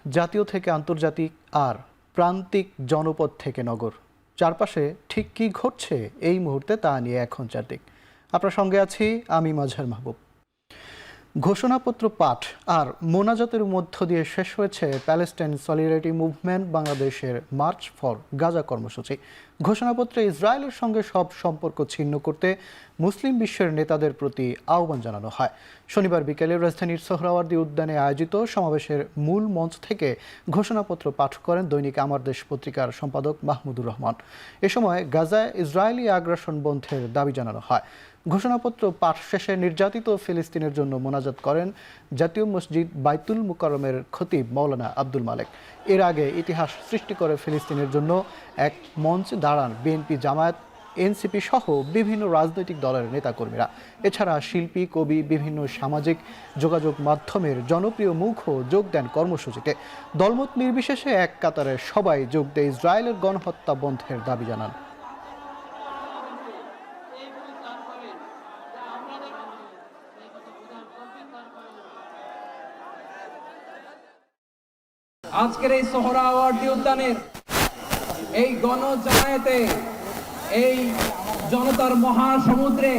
জাতীয় থেকে আন্তর্জাতিক আর প্রান্তিক জনপদ থেকে নগর, চারপাশে ঠিক কী ঘটছে এই মুহূর্তে তা নিয়ে এখন চারদিক। আপনার সঙ্গে আছি আমি মাজহার মাহবুব। ঘোষণাপত্র পাঠ আর মোনাজাতের মধ্য দিয়ে শেষ হয়েছে প্যালেস্টাইন সলিডারিটি মুভমেন্ট বাংলাদেশের মার্চ ফর গাজা কর্মসূচি। ঘোষণাপত্রে ইসরায়েলের সঙ্গে সব সম্পর্ক ছিন্ন করতে মুসলিম বিশ্বের নেতাদের প্রতি আহ্বান জানানো হয়। শনিবার বিকেলে রাজধানীর সোহরাওয়ার্দী উদ্যানে আয়োজিত সমাবেশের মূল মঞ্চ থেকে ঘোষণাপত্র পাঠ করেন দৈনিক আমার দেশ পত্রিকার সম্পাদক মাহমুদুর রহমান। এ সময় গাজায় ইসরায়েলি আগ্রাসন বন্ধের দাবি জানানো হয়। ঘোষণাপত্র পাঠ শেষে নির্যাতিত ফিলিস্তিনের জন্য মোনাজাত করেন জাতীয় মসজিদ বাইতুল মুকাররমের খতিব মাওলানা আব্দুল মালেক। এর আগে ইতিহাস সৃষ্টি করে ফিলিস্তিনের জন্য এক মঞ্চে দাঁড়ান বিএনপি, জামায়াত, এনসিপি সহ বিভিন্ন রাজনৈতিক দলের নেতাকর্মীরা। এছাড়া শিল্পী, কবি, বিভিন্ন সামাজিক যোগাযোগ মাধ্যমের জনপ্রিয় মুখও যোগ দেন কর্মসূচিতে। দলমত নির্বিশেষে এক কাতারে সবাই যোগ দিয়ে ইসরায়েলের গণহত্যা বন্ধের দাবি জানান। আজকের এই সোহরাওয়ার্দী উদ্যানের এই গণজামায়াতে এই জনতার মহাসমুদ্রে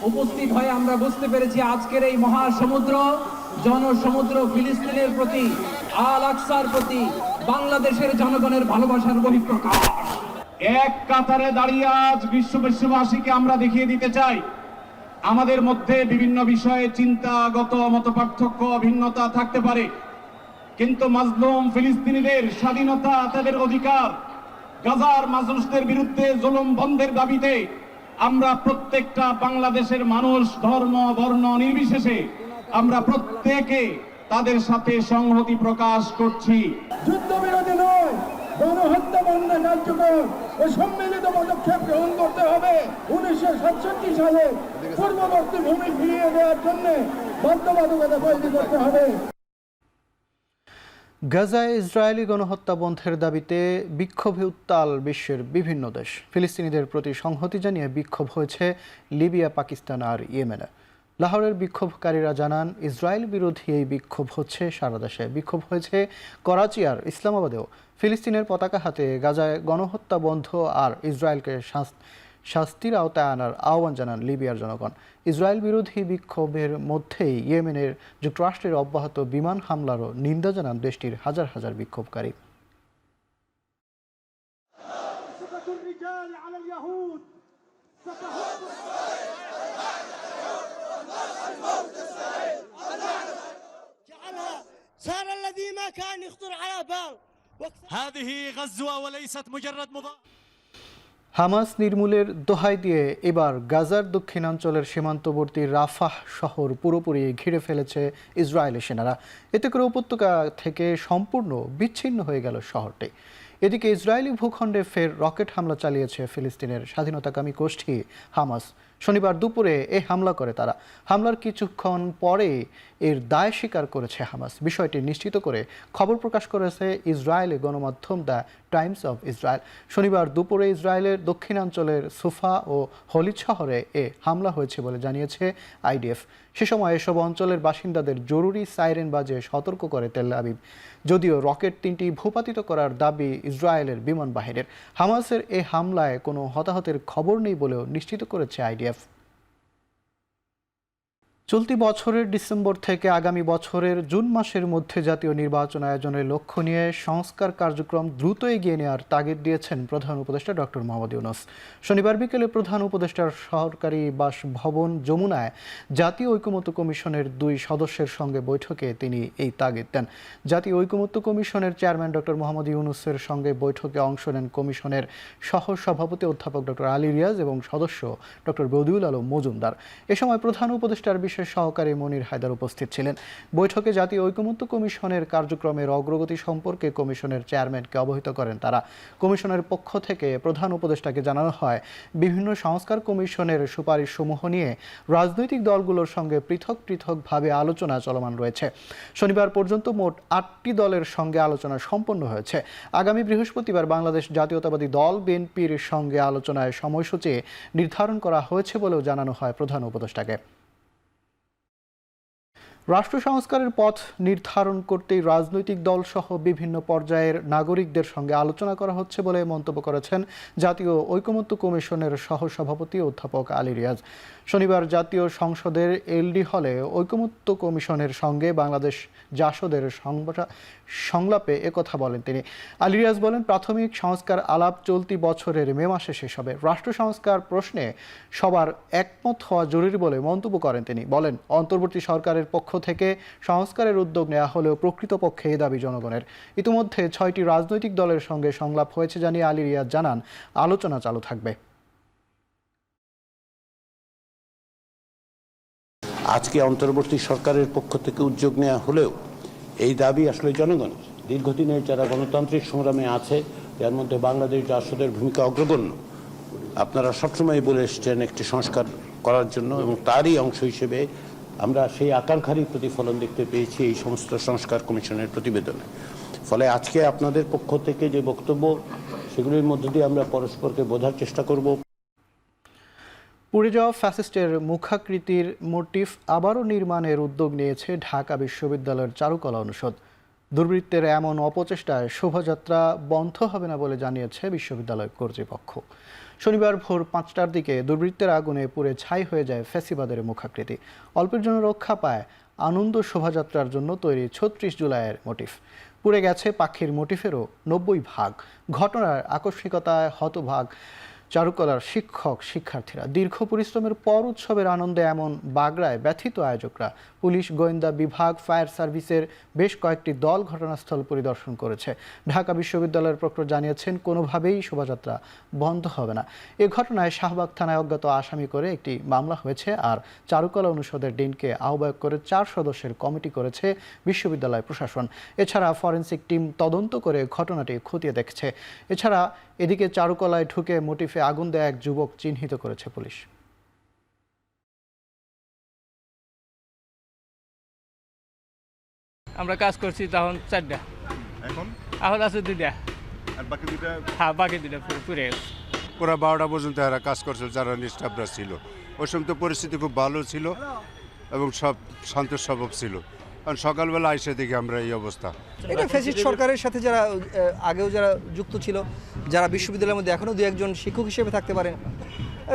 উপস্থিত হয়ে আমরা বুঝতে পেরেছি আজকের এই মহাসমুদ্র জনসমুদ্র ফিলিস্তিনের প্রতি, আল আকসার প্রতি বাংলাদেশের জনগণের ভালোবাসার বহিঃপ্রকাশ। এক কাতারে দাঁড়িয়ে আজ বিশ্ববাসীকে আমরা দেখিয়ে দিতে চাই আমাদের মধ্যে বিভিন্ন বিষয়ে চিন্তাগত মতপার্থক্য, ভিন্নতা থাকতে পারে, কিন্তু মাজলুম ফিলিস্তিনিদের স্বাধীনতা, তাদের অধিকার, গাজার মানুষদের বিরুদ্ধে জুলুম বন্ধের দাবিতে আমরা প্রত্যেকটা বাংলাদেশের মানুষ ধর্ম বর্ণ নির্বিশেষে আমরা প্রত্যেকে তাদের সাথে সংহতি প্রকাশ করছি। যুদ্ধবিরতি নয়, গণহত্যা বন্ধে কার্যকর ও সম্মিলিত পদক্ষেপ গ্রহণ করতে হবে। 1967 সালে পূর্ববর্তী ভূমি ফিরিয়ে দেওয়ার জন্য বাধ্যবাধকতা তৈরি করতে হবে। গাজায় ইসরায়েলি গণহত্যা বন্ধের দাবিতে বিক্ষোভে উত্তাল বিশ্বের বিভিন্ন দেশ। ফিলিস্তিনিদের প্রতি সংহতি জানিয়ে বিক্ষোভ হয়েছে লিবিয়া, পাকিস্তান আর ইয়েমেনে। লাহোরের বিক্ষোভকারীরা জানান, ইসরায়েল বিরোধী এই বিক্ষোভ হচ্ছে সারা দেশে। বিক্ষোভ হয়েছে করাচি আর ইসলামাবাদেও। ফিলিস্তিনের পতাকা হাতে গাজায় গণহত্যা বন্ধ আর ইসরায়েলকে শাস্তির আওতায় আনার আহ্বান জানান লিবিয়ার জনগণ। ইসরায়েল বিরোধী বিক্ষোভের মধ্যেই ইয়েমেনের যুক্তরাষ্ট্রের অব্যাহত বিমান হামলারও নিন্দা জানান দেশটির হাজার হাজার বিক্ষোভকারী। হামাস নির্মূলের দোহাই দিয়ে এবার গাজার দক্ষিণাঞ্চলের সীমান্তবর্তী রাফাহ শহর পুরোপুরি ঘিরে ফেলেছে ইসরায়েলের সেনারা। এতে করে উপত্যকা থেকে সম্পূর্ণ বিচ্ছিন্ন হয়ে গেল শহরটি। এদিকে ইসরায়েলি ভূখণ্ডে ফের রকেট হামলা চালিয়েছে ফিলিস্তিনের স্বাধীনতাকামী গোষ্ঠী হামাস। শনিবার দুপুরে এ হামলা করে তারা। হামলার কিছুক্ষণ পরে এর দায় স্বীকার করেছে হামাস। বিষয়টি নিশ্চিত করে খবর প্রকাশ করেছে ইসরায়েলি গণমাধ্যম দ্য টাইমস অফ ইসরায়েল। শনিবার দুপুরে ইসরায়েলের দক্ষিণাঞ্চলের সুফা ও হলিদ শহরে এ হামলা হয়েছে বলে জানিয়েছে আইডিএফ। সে সময় এসব অঞ্চলের বাসিন্দাদের জরুরি সাইরেন বাজে সতর্ক করে তেল আবিব। যদিও রকেট 3টি ভূপাতিত করার দাবি ইসরায়েলের বিমান বাহিনীর। হামাসের এ হামলায় কোনো হতাহতের খবর নেই বলেও নিশ্চিত করেছে আইডিএফ। চলতি বছরের ডিসেম্বর থেকে আগামী বছরের জুন মাসের মধ্যে জাতীয় নির্বাচন আয়োজনের লক্ষ্য নিয়ে সংস্কার কার্যক্রম দ্রুত এগিয়ে নেওয়ার তাগিদ দিয়েছেন প্রধান উপদেষ্টা ডক্টর মোহাম্মদ ইউনূস। শনিবার বিকেলে প্রধান উপদেষ্টার সরকারি বাসভবন যমুনায় জাতীয় ঐকমত্য কমিশনের 2 সদস্যের সঙ্গে বৈঠকে তিনি এই তাগিদ দেন। জাতীয় ঐকমত্য কমিশনের চেয়ারম্যান ডক্টর মোহাম্মদ ইউনূসের সঙ্গে বৈঠকে অংশ নেন কমিশনের সহ সভাপতি অধ্যাপক ডক্টর আলী রিয়াজ এবং সদস্য ডক্টর বদিউল আলম মজুমদার। এ সময় প্রধান উপদেষ্টার বিশেষ সহকারী মনির হায়দার উপস্থিত ছিলেন। বৈঠকে জাতীয় ঐকমত্য কমিশনের কার্যক্রমের অগ্রগতি সম্পর্কে কমিশনের চেয়ারম্যানকে অবহিত করেন তারা। কমিশনের পক্ষ থেকে প্রধান উপদেষ্টাকে জানানো হয়, বিভিন্ন সংস্কার কমিশনের সুপারিশসমূহ নিয়ে রাজনৈতিক দলগুলোর সঙ্গে পৃথক পৃথকভাবে আলোচনা চলমান রয়েছে। শনিবার পর্যন্ত মোট 8টি দলের সঙ্গে আলোচনা সম্পন্ন হয়েছে। আগামী বৃহস্পতিবার বাংলাদেশ জাতীয়তাবাদী দল বিএনপির সঙ্গে আলোচনায় সময়সূচি নির্ধারণ করা হয়েছে বলেও জানানো হয় প্রধান উপদেষ্টাকে। রাষ্ট্র সংস্কারের পথ নির্ধারণ করতেই রাজনৈতিক দল সহ বিভিন্ন পর্যায়ের নাগরিকদের সঙ্গে আলোচনা করা হচ্ছে বলে মন্তব্য করেছেন জাতীয় ঐকমত্য কমিশনের সহসভাপতি অধ্যাপক আলী রিয়াজ। শনিবার জাতীয় সংসদের এলডি হলে ঐকমত্য কমিশনের সঙ্গে বাংলাদেশ জাসদের সংলাপে একথা বলেন তিনি। আলী রিয়াজ বলেন, প্রাথমিক সংস্কার আলাপ চলতি বছরের মে মাসে শেষ হবে। রাষ্ট্র সংস্কার প্রশ্নে সবার একমত হওয়া জরুরি বলে মন্তব্য করেন তিনি। বলেন, অন্তর্বর্তী সরকারের পক্ষ থেকে সংস্কারের উদ্যোগ নেওয়া হলেও প্রকৃতপক্ষে এই দাবি জনগণের। ইতিমধ্যে 6টি রাজনৈতিক দলের সঙ্গে সংলাপ হয়েছে জানিয়ে আলী রিয়াজ জানান, আলোচনা চালু থাকবে। আজকে অন্তর্বর্তী সরকারের পক্ষ থেকে উদ্যোগ নেওয়া হলেও এই দাবি আসলে জনগণের। দীর্ঘদিনের যারা গণতান্ত্রিক সংগ্রামে আছে, যার মধ্যে বাংলাদেশ জাসদের ভূমিকা অগ্রগণ্য, আপনারা সবসময় বলে এসেছেন একটি সংস্কার করার জন্য, এবং তারই অংশ হিসেবে আমরা সেই আকাঙ্ক্ষারই প্রতিফলন দেখতে পেয়েছি এই সমস্ত সংস্কার কমিশনের প্রতিবেদনে। ফলে আজকে আপনাদের পক্ষ থেকে যে বক্তব্য, সেগুলির মধ্য দিয়ে আমরা পরস্পরকে বোঝার চেষ্টা করব। পুড়ে যাওয়া ফ্যাসিস্টের মুখাকৃতির মোটিফ আবারও নির্মাণের উদ্যোগ নিয়েছে ঢাকা বিশ্ববিদ্যালয়ের চারুকলা অনুষদ। দুর্বৃত্তের এমন অপচেষ্টায় শোভাযাত্রা বন্ধ হবে না বলে জানিয়েছে বিশ্ববিদ্যালয় কর্তৃপক্ষ। শনিবার ভোর 5টার দিকে দুর্বৃত্তের আগুনে পুড়ে ছাই হয়ে যায় ফ্যাসিবাদের মুখাকৃতি। অল্পের জন্য রক্ষা পায় আনন্দ শোভাযাত্রার জন্য তৈরি 36 জুলাইয়ের মোটিফ। পুড়ে গেছে পাখির মোটিফেরও 90 ভাগ। ঘটনার আকস্মিকতায় হতভাগ চারুকলার শিক্ষক শিক্ষার্থীরা। দীর্ঘ পরিশ্রমের পর উৎসবের আনন্দে এমন বাগড়ায় ব্যথিত আয়োজকরা। পুলিশ, গোয়েন্দা বিভাগ, ফায়ার সার্ভিসের বেশ কয়েকটি দল ঘটনাস্থল পরিদর্শন করেছে। ঢাকা বিশ্ববিদ্যালয়ের প্রক্টর জানিয়েছেন, কোনোভাবেই শোভাযাত্রা বন্ধ হবে না। এ ঘটনায় শাহবাগ থানায় অজ্ঞাত আসামি করে একটি মামলা হয়েছে। আর চারুকলা অনুষদের ডিনকে আহ্বায়ক করে 4 সদস্যের কমিটি করেছে বিশ্ববিদ্যালয় প্রশাসন। এছাড়া ফরেনসিক টিম তদন্ত করে ঘটনাটি খতিয়ে দেখছে। এছাড়া এদিকে চারুকলায় ঢুকে মোটিফে আগুন দেয়া এক যুবক চিহ্নিত করেছে পুলিশ। আমরা কাজ করছি তখন 4টা, এখন আছে 2টা, আর বাকি 2টা? হ্যাঁ, বাকি 2টা পুড়ে গেছে। পুরো 12টা পর্যন্ত এরা কাজ করছিল, যারা স্টাফরা ছিল। ওই সময় তো পরিস্থিতি খুব ভালো ছিল এবং সব শান্ত স্বভাব ছিল। কারণ সকালবেলা এসে দেখি আমরা এই অবস্থা। এটা ফ্যাসিস্ট সরকারের সাথে যারা আগেও যারা যুক্ত ছিল, যারা বিশ্ববিদ্যালয়ের মধ্যে এখনও 2-1 শিক্ষক হিসেবে থাকতে পারেন,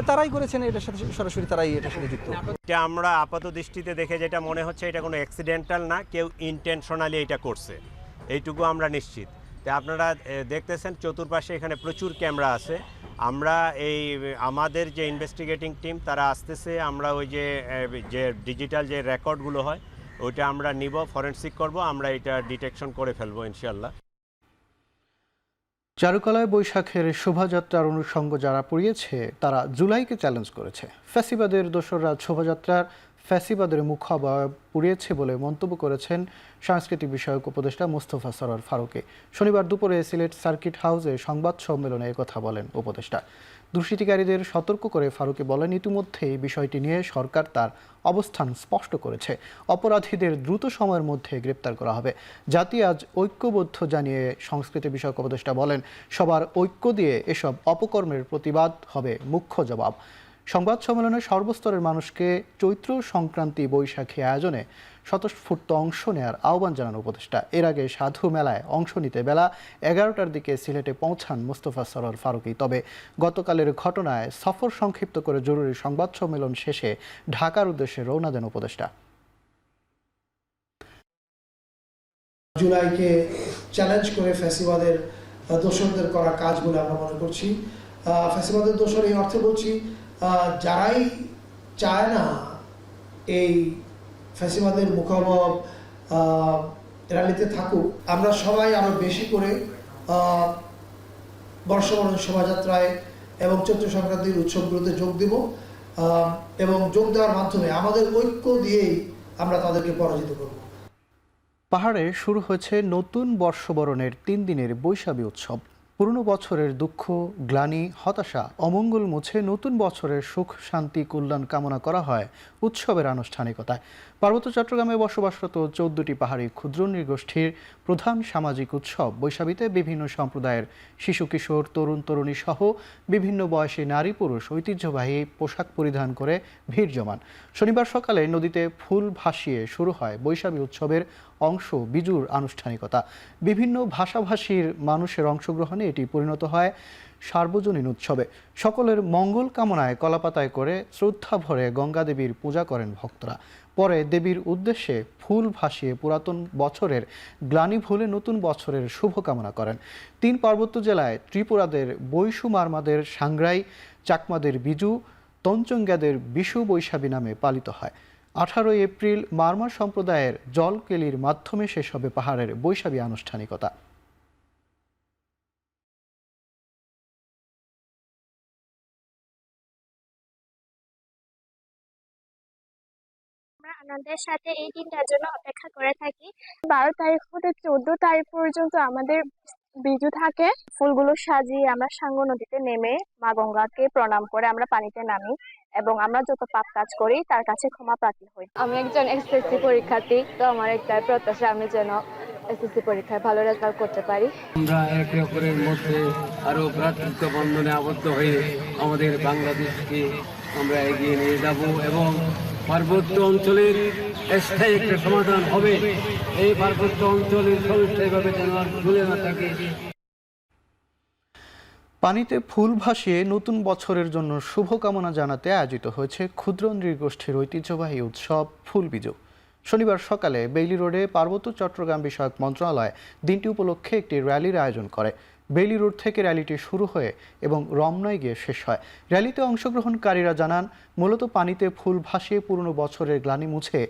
তারাই করেছেন এটার সাথে, সরাসরি তারাই এটার সাথে যুক্ত। এটা আমরা আপাত দৃষ্টিতে দেখে যেটা মনে হচ্ছে, এটা কোনো অ্যাক্সিডেন্টাল না, কেউ ইন্টেনশনালি এটা করছে, এইটুকু আমরা নিশ্চিত। তো আপনারা দেখতেছেন চতুর্পাশে এখানে প্রচুর ক্যামেরা আছে। আমরা আমাদের যে ইনভেস্টিগেটিং টিম তারা আসতেছে, আমরা ওই যে ডিজিটাল যে রেকর্ডগুলো হয় ওইটা আমরা নিব, ফরেনসিক করব, আমরা এটা ডিটেকশন করে ফেলবো ইনশাল্লাহ। চারুকলায় বৈশাখের শোভাযাত্রার অনুষঙ্গ যারা পুড়িয়েছে তারা জুলাইকে চ্যালেঞ্জ করেছে। ফ্যাসিবাদের দোসররা শোভাযাত্রার ফ্যাসিবাদের মুখাবয়ব পুড়িয়েছে বলে মন্তব্য করেছেন সাংস্কৃতিক বিষয়ক উপদেষ্টা মোস্তফা সরোয়ার ফারুকী। শনিবার দুপুরে সিলেট সার্কিট হাউসে সংবাদ সম্মেলনে একথা বলেন উপদেষ্টা। দুষ্কৃতিকারীদের সতর্ক করে ফারুকী বলেন, ইতিমধ্যেই বিষয়টি নিয়ে সরকার তার অবস্থান স্পষ্ট করেছে। অপরাধীদের দ্রুত সময়ের মধ্যে গ্রেপ্তার করা হবে। জাতি আজ ঐক্যবদ্ধ জানিয়ে সংস্কৃতি বিষয়ক উপদেষ্টা বলেন, সবার ঐক্য দিয়ে এসব অপকর্মের প্রতিবাদ হবে মুখ্য জবাব। সংবাদ সম্মেলনে সর্বস্তরের মানুষকে চৈত্র সংক্রান্তি বৈশাখী আয়োজনে স্বতঃস্ফূর্ত অংশ নেওয়ার আহ্বান জানান উপদেষ্টা। এর আগে সাধু মেলায় অংশ নিতে বেলা 11টার দিকে সিলেটে পৌঁছান মোস্তফা সরোয়ার ফারুকী। তবে গতকালের ঘটনায় সফর সংক্ষিপ্ত করে জরুরি সংবাদ সম্মেলন শেষে ঢাকার উদ্দেশ্যে রওনা দেন উপদেষ্টা। জুলাইকে চ্যালেঞ্জ করে ফ্যাসিবাদের দোসরদের করা কাজগুলো আমরা মনে করছি। ফ্যাসিবাদের দোসর এই অর্থে বলছি, যারাই চায় না এই ফ্যাসিবাদের মুখাবব র্যালিতে থাকুক, আমরা সবাই আরো বেশি করে বর্ষবরণ শোভাযাত্রায় এবং চৈত্র সংক্রান্তির উৎসবগুলোতে যোগ দেব, এবং যোগ দেওয়ার মাধ্যমে আমাদের ঐক্য দিয়েই আমরা তাদেরকে পরাজিত করব। পাহাড়ে শুরু হয়েছে নতুন বর্ষবরণের 3 দিনের বৈশাখী উৎসব। পুরনো বছরের দুঃখ, গ্লানি, হতাশা, অমঙ্গল মুছে নতুন বছরের সুখ, শান্তি, কল্যাণ কামনা করা হয় উৎসবের আনুষ্ঠানিকতায়। পার্বত্য চট্টগ্রামে বসবাসরত 14টি পাহাড়ি ক্ষুদ্র নৃগোষ্ঠীর প্রধান সামাজিক উৎসব বৈশাখীতে বিভিন্ন সম্প্রদায়ের শিশু, কিশোর, তরুণ তরুণী সহ বিভিন্ন বয়সী নারী পুরুষ ঐতিহ্যবাহী পোশাক পরিধান করে ভিড় জমান। শনিবার সকালে নদীতে ফুল ভাসিয়ে শুরু হয় বৈশাখী উৎসবের অংশ বিজুর আনুষ্ঠানিকতা। বিভিন্ন ভাষাভাষীর মানুষের অংশগ্রহণে এটি পরিণত হয় সার্বজনীন উৎসবে। সকলের মঙ্গল কামনায় কলাপাতায় করে শ্রদ্ধা ভরে গঙ্গা দেবীর পূজা করেন ভক্তরা। পরে দেবীর উদ্দেশ্যে ফুল ভাসিয়ে পুরাতন বছরের গ্লানি ভুলে নতুন বছরের শুভকামনা করেন। 3 পার্বত্য জেলায় ত্রিপুরাদের বৈশু, মারমাদের সাংগ্রাই, চাকমাদের বিজু, তঞ্চঙ্গ্যাদের বিশু বৈশাখী নামে পালিত হয়। 18 এপ্রিল মারমা সম্প্রদায়ের জলকেলির মাধ্যমে শেষ হবে পাহাড়ের বৈশাখী আনুষ্ঠানিকতা। আমরা আনন্দের সাথে এই দিনটার জন্য অপেক্ষা করে থাকি। 12 তারিখ হতে 14 তারিখ পর্যন্ত আমাদের বিজু থাকে। ফুলগুলো সাজিয়ে আমরা সাঙ্গ নদীতে নেমে মা গঙ্গাকে প্রণাম করে আমরা পানিতে নামি এবং আমরা যত পাপ কাজ করি তার কাছে ক্ষমা প্রার্থী হই। আমি একজন এসএসসি পরীক্ষার্থী, তো আমার একটাই প্রত্যাশা আমি যেন এসএসসি পরীক্ষায় ভালো রেজাল্ট করতে পারি। আমরা একে অপরের মধ্যে আরো ভ্রাতৃত্ব বন্ধনে আবদ্ধ হয়ে আমাদের বাংলাদেশকে আমরা এগিয়ে নিয়ে যাব এবং পার্বত্য অঞ্চলের স্থায়ী একটা সমাধান হবে। এই পার্বত্য অঞ্চলের সস্থায়ীভাবে যেন আর ঝুলে না থাকে। পানিতে ফুল ভাসিয়ে নতুন বছরের জন্য শুভকামনা জানাতে আয়োজিত হয়েছে ক্ষুদ্র নৃগোষ্ঠীর ঐতিহ্যবাহী উৎসব ফুল বিজু। শনিবার সকালে বেইলি রোডে পার্বত্য চট্টগ্রাম বিষয়ক মন্ত্রণালয় দিনটি উপলক্ষে একটি র্যালির আয়োজন করে। বেইলি রোড থেকে র্যালিটি শুরু হয়ে এবং রমনায় গিয়ে শেষ হয়। র্যালিতে অংশগ্রহণকারীরা জানান, মূলত পানিতে ফুল ভাসিয়ে পুরনো বছরের গ্লানি মুছে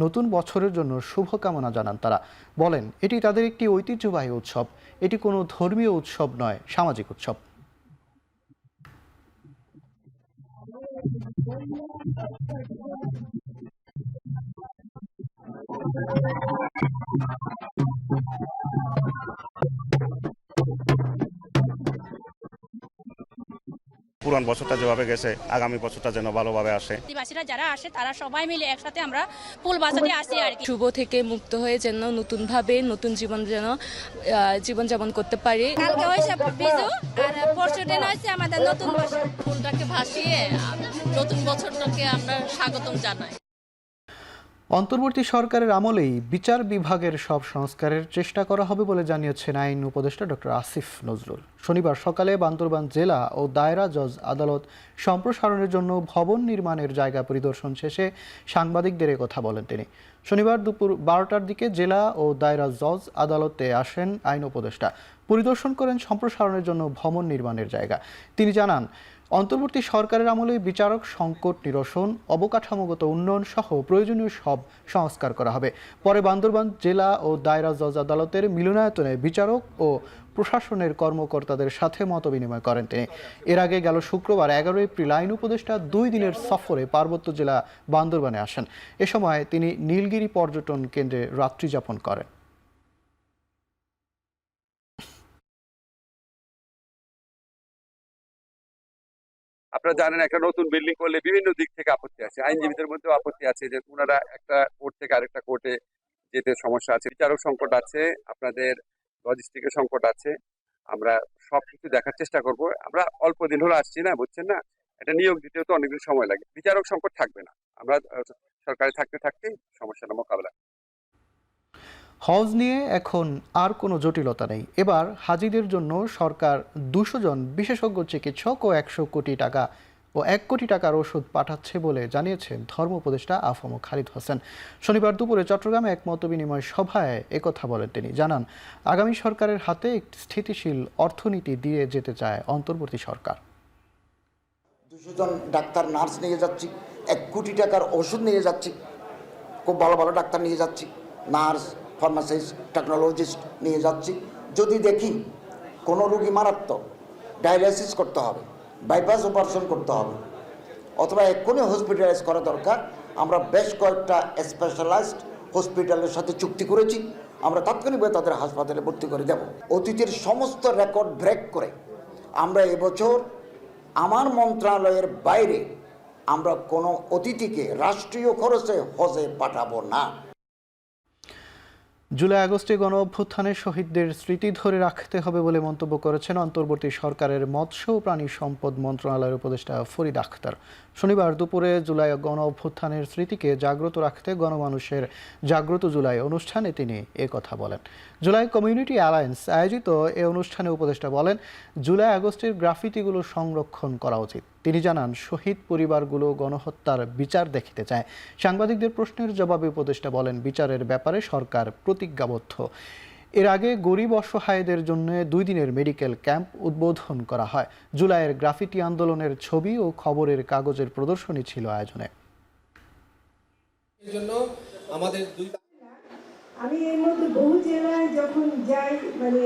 নতুন বছরের জন্য শুভকামনা জানান তারা। বলেন, এটি তাদের একটি ঐতিহ্যবাহী উৎসব। এটি কোনো ধর্মীয় উৎসব নয়, সামাজিক উৎসব। পুরান বছরটা যেভাবে গেছে আগামী বছরটা যেন ভালোভাবে আসে। আদিবাসীরা যারা আসে তারা সবাই মিলে একসাথে আমরা ফুল বাঁচাতে আসি আর কি। শুভ থেকে মুক্ত হয়ে যেন নতুনভাবে নতুন জীবন যেন জীবনযাপন করতে পারি। কালকে হয়েছে বিজু আর পরশু দিন হয়েছে আমাদের নতুন বছর। ফুলটাকে ভাসিয়ে নতুন বছরটাকে আমরা স্বাগতম জানাই। অন্তর্বর্তী সরকারের আমলেই বিচার বিভাগের সব সংস্কারের চেষ্টা করা হবে বলে জানিয়েছেন আইন উপদেষ্টা ডক্টর আসিফ নজরুল। শনিবার সকালে বান্দরবান জেলা ও দায়রা জজ আদালত সম্প্রসারণের জন্য ভবন নির্মাণের জায়গা পরিদর্শন শেষে সাংবাদিকদের কথা বলেন তিনি। শনিবার দুপুর 12টার দিকে জেলা ও দায়রা জজ আদালতে আসেন আইন উপদেষ্টা। পরিদর্শন করেন সম্প্রসারণের জন্য ভবন নির্মাণের জায়গা। তিনি জানান, অন্তর্বর্তী সরকারের আমলে বিচারক সংকট নিরসন, অবকাঠামোগত উন্নয়ন সহ প্রয়োজনীয় সব সংস্কার করা হবে। পরে বান্দরবান জেলা ও দায়রা জজ আদালতের মিলনায়তনে বিচারক ও প্রশাসনের কর্মকর্তাদের সাথে মতবিনিময় করেন তিনি। এর আগে গেল শুক্রবার 11 এপ্রিল আইন উপদেষ্টা 2 দিনের সফরে পার্বত্য জেলা বান্দরবানে আসেন। এ সময় তিনি নীলগিরি পর্যটন কেন্দ্রে রাত্রি যাপন করেন। আপনারা জানেন, একটা নতুন বিল্ডিং করলে বিভিন্ন দিক থেকে আপত্তি আছে, আইনজীবীদের মধ্যেও আপত্তি আছে যে ওনারা একটা কোর্ট থেকে আরেকটা কোর্টে যেতে সমস্যা আছে, বিচারক সংকট আছে, আপনাদের লজিস্টিকের সংকট আছে। আমরা সবকিছু দেখার চেষ্টা করব। আমরা অল্প দিন হলো আসছি না, বুঝছেন না, এটা নিয়োগ দিতেও তো অনেকদিন সময় লাগে। বিচারক সংকট থাকবে না, আমরা সরকারে থাকতে থাকতেই সমস্যাটা মোকাবেলা। হজ নিয়ে এখন আর কোনো জটিলতা নেই। এবার হাজিদের জন্য সরকার 200 জন বিশেষজ্ঞ চিকিৎসক ও 100 কোটি টাকা ও 1 কোটি টাকার ওষুধ পাঠাচ্ছে বলে জানিয়েছেন ধর্ম উপদেষ্টা আফম খালিদ হোসেন। শনিবার দুপুরে চট্টগ্রামে এক মতবিনিময় সভায় একথা বলেন তিনি। জানান, আগামী সরকারের হাতে একটি স্থিতিশীল অর্থনীতি দিয়ে যেতে চায় অন্তর্বর্তী সরকার। 200 জন ডাক্তার নার্স নিয়ে যাচ্ছি, 1 কোটি টাকার ওষুধ নিয়ে যাচ্ছি, খুব ভালো ভালো ডাক্তার নিয়ে যাচ্ছি, নার্স, ফার্মাসিস্ট, টেকনোলজিস্ট নিয়ে যাচ্ছি। যদি দেখি কোনো রোগী মারাত্মক, ডায়ালাইসিস করতে হবে, বাইপাস অপারেশন করতে হবে, অথবা এক্ষুনি হসপিটালাইজ করা দরকার, আমরা বেশ কয়েকটা স্পেশালাইজড হসপিটালের সাথে চুক্তি করেছি। আমরা তাৎক্ষণিকভাবে তাদের হাসপাতালে ভর্তি করে দেব। অতীতের সমস্ত রেকর্ড ব্রেক করে আমরা এবছর আমার মন্ত্রণালয়ের বাইরে আমরা কোনো অতিথিকে রাষ্ট্রীয় খরচে হজে পাঠাবো না। জুলাই আগস্টে গণ অভ্যুত্থানের শহীদদের স্মৃতি ধরে রাখতে হবে বলে মন্তব্য করেছেন অন্তর্বর্তী সরকারের মৎস্য ও প্রাণী সম্পদ মন্ত্রণালয়ের উপদেষ্টা ফরিদ আখতার। শনিবার দুপুরে জুলাই গণ অভ্যুত্থানের স্মৃতিকে জাগ্রত রাখতে গণমানুষের জাগ্রত জুলাই অনুষ্ঠানে তিনি একথা বলেন। জুলাই কমিউনিটি অ্যালায়েন্স আয়োজিত এ অনুষ্ঠানে উপদেষ্টা বলেন, জুলাই আগস্টের গ্রাফিতিগুলো সংরক্ষণ করা উচিত। তিনি জানান, শহীদ পরিবারগুলো গণহত্যার বিচার দেখিতে চায়। সাংবাদিকদের প্রশ্নের জবাবে উপদেষ্টা বলেন, বিচারের ব্যাপারে সরকার প্রতিজ্ঞাবদ্ধ। এর আগে গরিব অসহায়দের জন্য 2 দিনের মেডিকেল ক্যাম্প উদ্বোধন করা হয়। জুলাইয়ের গ্রাফিতি আন্দোলনের ছবি ও খবরের কাগজের প্রদর্শনী ছিল আয়োজনে। আমি এর মধ্যে বহু জেলায় যখন যাই মানে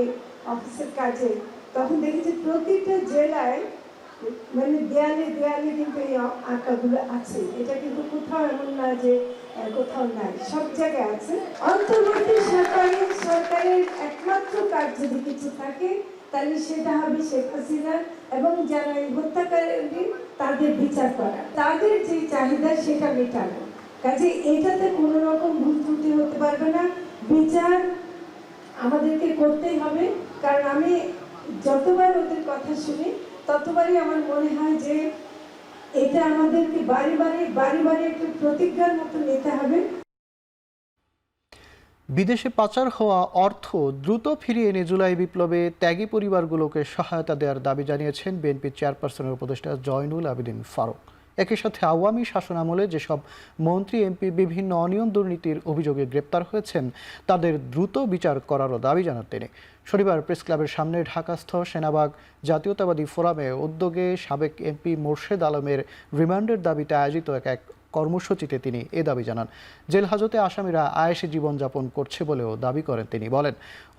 অফিসের কাজে, তখন দেখেছি প্রতিটা জেলায় মানে দেয়ালে দেয়ালে কিন্তু এই আঁকাগুলো আছে। এটা কিন্তু কোথাও এমন না যে কোথাও নাই, সব জায়গায় আছে। অন্তর্বর্তী সরকারের একমাত্র কাজ যদি কিছু থাকে তাহলে সেটা হবে শেখ হাসিনা এবং যারা এই হত্যাকারী তাদের বিচার করা, তাদের যে চাহিদা সেটা মেটানো। কাজে এটাতে কোনো রকম ভুল ত্রুটি হতে পারবে না। বিচার আমাদেরকে করতেই হবে, কারণ আমি যতবার ওদের কথা শুনি ততবারই আমার মনে হয় যে এটা আমাদেরকে বাড়ি বাড়ি একটু প্রতিজ্ঞার মতো নিতে হবে। বিদেশে পাচার হওয়া অর্থ দ্রুত ফিরিয়ে এনে জুলাই বিপ্লবে ত্যাগী পরিবারগুলোকে সহায়তা দেওয়ার দাবি জানিয়েছেন বিএনপি চেয়ারপারসনের উপদেষ্টা জয়নুল আবেদিন ফারুক। একই সাথে আওয়ামী শাসনামলে যেসব মন্ত্রী এমপি বিভিন্ন অনিয়ম দুর্নীতির অভিযোগে গ্রেপ্তার হয়েছেন তাদের দ্রুত বিচার করারও দাবি জানান তিনি। শনিবার প্রেস ক্লাবের সামনে ঢাকাস্থ সেনাবাগ জাতীয়তাবাদী ফোরামে উদ্যোগে সাবেক এমপি মোর্শেদ আলমের রিমান্ডের দাবিতে আয়োজিত এক কর্মসূচিতে তিনি এ দাবি জানান। জেল হাজতে আসামিরা আয়েশি জীবনযাপন করছে বলেও দাবি করেন তিনি। বলেন,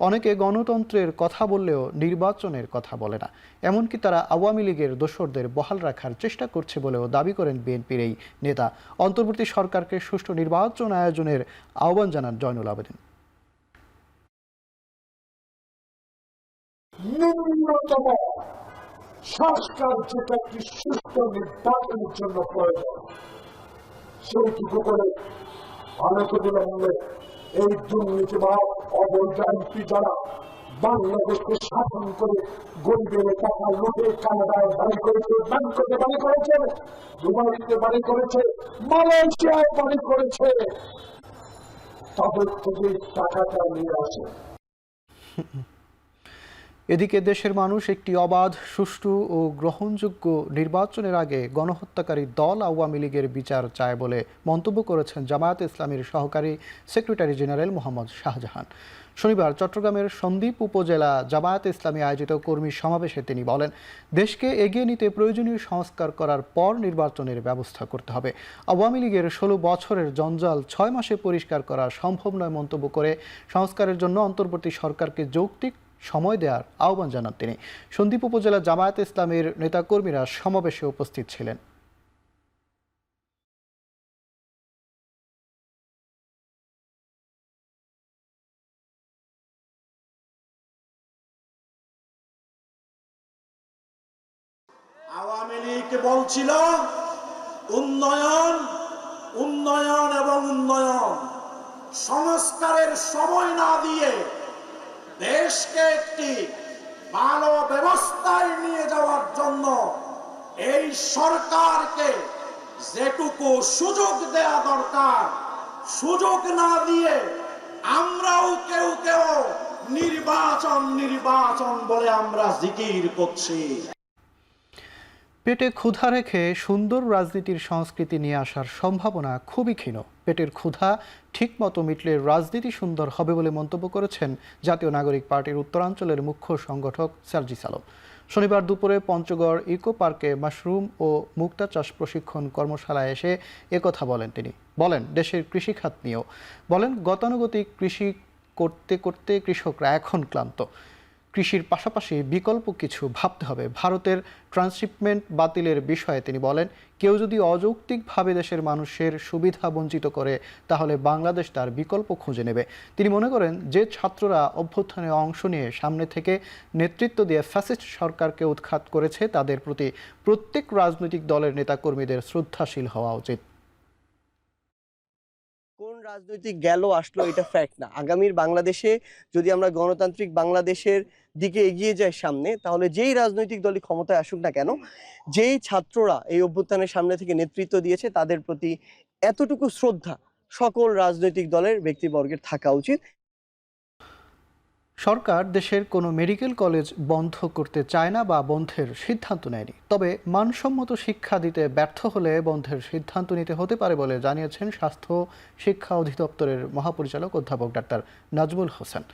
অনেকে গণতন্ত্রের কথা বললেও নির্বাচনের কথা বলে না, এমনকি তারা আওয়ামী লীগের দোসরদের বহাল রাখার চেষ্টা করছে বলেও দাবি করেন বিএনপির এই নেতা। অন্তর্বর্তী সরকারকে সুষ্ঠু নির্বাচন আয়োজনের আহ্বান জানান জয়নুল আবেদিন। ন্যূনতম সংস্কার যেটা একটি সুষ্ঠু নির্বাচনের জন্য প্রয়োজন, সেইটুকু করে অনেকে বিলম্বে এই দুর্নীতিবাদ অবৈধ এমপি যারা বাংলাদেশকে শাসন করে গরিবের টাকা লুটে কানাডায় বাড়ি করেছে, ব্যাংককে বাড়ি করেছে, দুবাইতে বাড়ি করেছে, মালয়েশিয়ায় বাড়ি করেছে, তাদের থেকে টাকাটা নিয়ে আসে। এদিকে দেশের মানুষ একটি অবাধ, সুষ্ঠু ও গ্রহণযোগ্য নির্বাচনের আগে গণহত্যাকারী দল আওয়ামী লীগের বিচার চায় বলে মন্তব্য করেছেন জামায়াতে ইসলামীর সহকারী সেক্রেটারি জেনারেল মোহাম্মদ শাহজাহান। শনিবার চট্টগ্রামের সন্দ্বীপ উপজেলা জামায়াতে ইসলামী আয়োজিত কর্মী সমাবেশে তিনি বলেন, দেশকে এগিয়ে নিতে প্রয়োজনীয় সংস্কার করার পর নির্বাচনের ব্যবস্থা করতে হবে। আওয়ামী লীগের 16 বছরের জঞ্জাল 6 মাসে পরিষ্কার করা সম্ভব নয় মন্তব্য করে সংস্কারের জন্য অন্তর্বর্তী সরকারকে যৌক্তিক সময় দেওয়ার আহ্বান জানান তিনি। সন্দ্বীপ উপজেলা জামায়াতে ইসলামীর নেতাকর্মীরা সমাবেশে উপস্থিত ছিলেন। আওয়ামী লীগ বলছিল উন্নয়ন উন্নয়ন এবং উন্নয়ন, সংস্কারের সময় না দিয়ে দেশকে একটি ভালো ব্যবস্থায় নিয়ে যাওয়ার জন্য এই সরকারকে যেটুকু সুযোগ দেয়া দরকার সুযোগ না দিয়ে আমরাও কেউ কেউ নির্বাচন নির্বাচন বলে আমরা জিকির করছি। পেটে ক্ষুধা রেখে সুন্দর রাজনীতির সংস্কৃতি নিয়ে আসার সম্ভাবনা খুবই ক্ষীণ। পেটের ক্ষুধা ঠিকমতো মিটলে রাজনীতি সুন্দর হবে বলে মন্তব্য করেছেন জাতীয় নাগরিক পার্টির উত্তরাঞ্চলের মুখ্য সংগঠক সার্জিস আলম। শনিবার দুপুরে পঞ্চগড় ইকো পার্কে মাশরুম ও মুক্তা চাষ প্রশিক্ষণ কর্মশালায় এসে একথা বলেন তিনি। বলেন, দেশের কৃষিখাত নিয়েও বলেন, গতানুগতিক কৃষি করতে করতে কৃষকরা এখন ক্লান্ত। কৃষির পাশাপাশি বিকল্প কিছু ভাবতে হবে। ভারতের ট্রান্সশিপমেন্ট বাতিলের বিষয়ে তিনি বলেন, কেউ যদি অযৌক্তিকভাবে দেশের মানুষের সুবিধা বঞ্চিত করে তাহলে বাংলাদেশ তার বিকল্প খুঁজে নেবে। তিনি মনে করেন, যে ছাত্ররা অভ্যুত্থানে অংশ নিয়ে সামনে থেকে নেতৃত্ব দিয়ে ফ্যাসিস্ট সরকারকে উৎখাত করেছে, তাদের প্রতি প্রত্যেক রাজনৈতিক দলের নেতাকর্মীদের শ্রদ্ধাশীল হওয়া উচিত। কোন রাজনৈতিক গেল আসলো এটা ফ্যাক্ট না। আগামীর বাংলাদেশে যদি আমরা গণতান্ত্রিক বাংলাদেশের দিকে এগিয়ে যাই সামনে, তাহলে যেই রাজনৈতিক দলই ক্ষমতায় আসুক না কেন, যেই ছাত্ররা এই অভ্যুত্থানের সামনে থেকে নেতৃত্ব দিয়েছে তাদের প্রতি এতটুকু শ্রদ্ধা সকল রাজনৈতিক দলের ব্যক্তিবর্গের থাকা উচিত। সরকার দেশের কোনো মেডিকেল কলেজ বন্ধ করতে চায় না বা বন্ধের সিদ্ধান্ত নেয়নি। তবে মানসম্মত শিক্ষা দিতে ব্যর্থ হলে বন্ধের সিদ্ধান্ত নিতে হতে পারে বলে জানিয়েছেন স্বাস্থ্য শিক্ষা অধিদপ্তরের মহাপরিচালক অধ্যাপক ডাক্তার নাজমুল হোসেন।